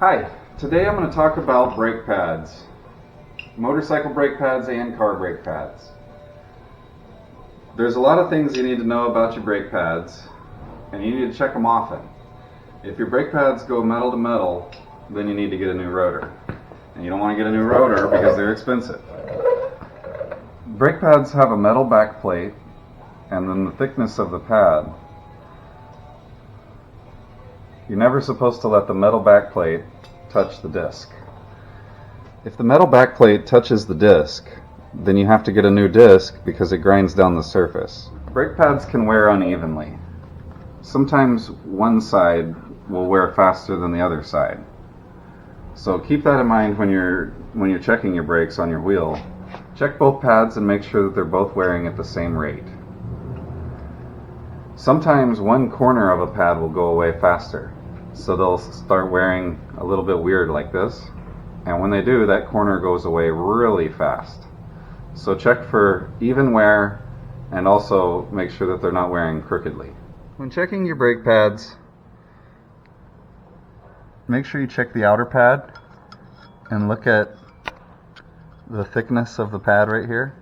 Hi, today I'm going to talk about brake pads, motorcycle brake pads and car brake pads. There's a lot of things you need to know about your brake pads, and you need to check them often. If your brake pads go metal to metal, then you need to get a new rotor. And you don't want to get a new rotor because they're expensive. Brake pads have a metal back plate and then the thickness of the pad. You're never supposed to let the metal back plate touch the disc. If the metal back plate touches the disc, then you have to get a new disc because it grinds down the surface. Brake pads can wear unevenly. Sometimes one side will wear faster than the other side. So keep that in mind when you're checking your brakes on your wheel. Check both pads and make sure that they're both wearing at the same rate. Sometimes one corner of a pad will go away faster. So they'll start wearing a little bit weird like this. And when they do, that corner goes away really fast. So check for even wear and also make sure that they're not wearing crookedly. When checking your brake pads, make sure you check the outer pad and look at the thickness of the pad right here.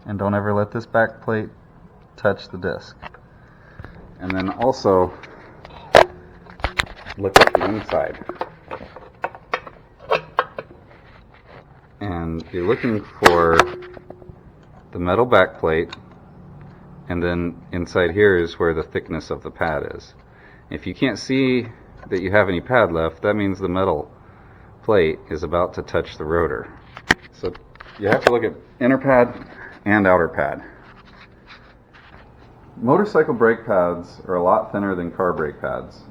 And don't ever let this back plate touch the disc. And then also look at the inside. And you're looking for the metal back plate, and then inside here is where the thickness of the pad is. If you can't see that you have any pad left, that means the metal plate is about to touch the rotor. So you have to look at inner pad and outer pad. Motorcycle brake pads are a lot thinner than car brake pads.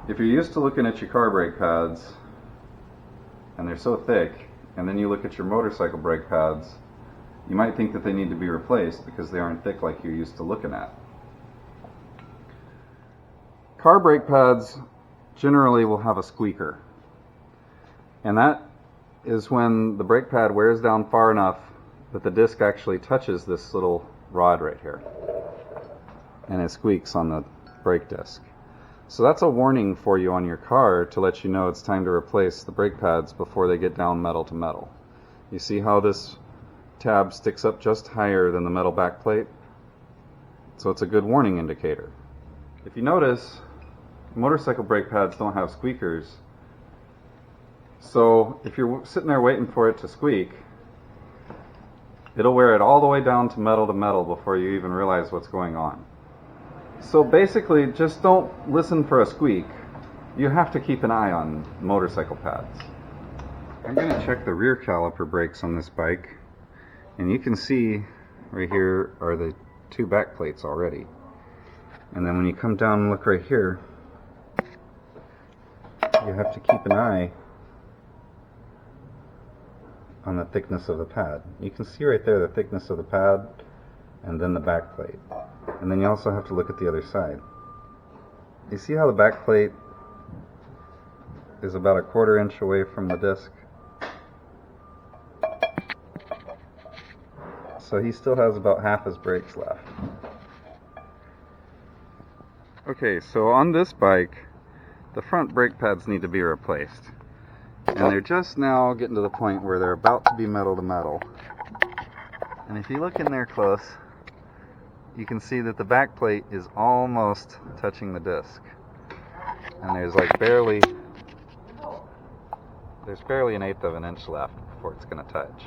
If you're used to looking at your car brake pads and they're so thick, and then you look at your motorcycle brake pads, you might think that they need to be replaced because they aren't thick like you're used to looking at. Car brake pads generally will have a squeaker, and that is when the brake pad wears down far enough that the disc actually touches this little rod right here, and it squeaks on the brake disc. So that's a warning for you on your car to let you know it's time to replace the brake pads before they get down metal to metal. You see how this tab sticks up just higher than the metal back plate? So it's a good warning indicator. If you notice, motorcycle brake pads don't have squeakers. So if you're sitting there waiting for it to squeak, it'll wear it all the way down to metal before you even realize what's going on. So basically, just don't listen for a squeak. You have to keep an eye on motorcycle pads. I'm going to check the rear caliper brakes on this bike, and you can see right here are the two back plates already. And then when you come down and look right here, you have to keep an eye on the thickness of the pad. You can see right there the thickness of the pad and then the back plate. And then you also have to look at the other side. You see how the back plate is about a 1/4 inch away from the disc? So he still has about half his brakes left. Okay, so on this bike, the front brake pads need to be replaced. And they're just now getting to the point where they're about to be metal to metal. And if you look in there close, you can see that the back plate is almost touching the disc. And there's barely 1/8 of an inch left before it's going to touch.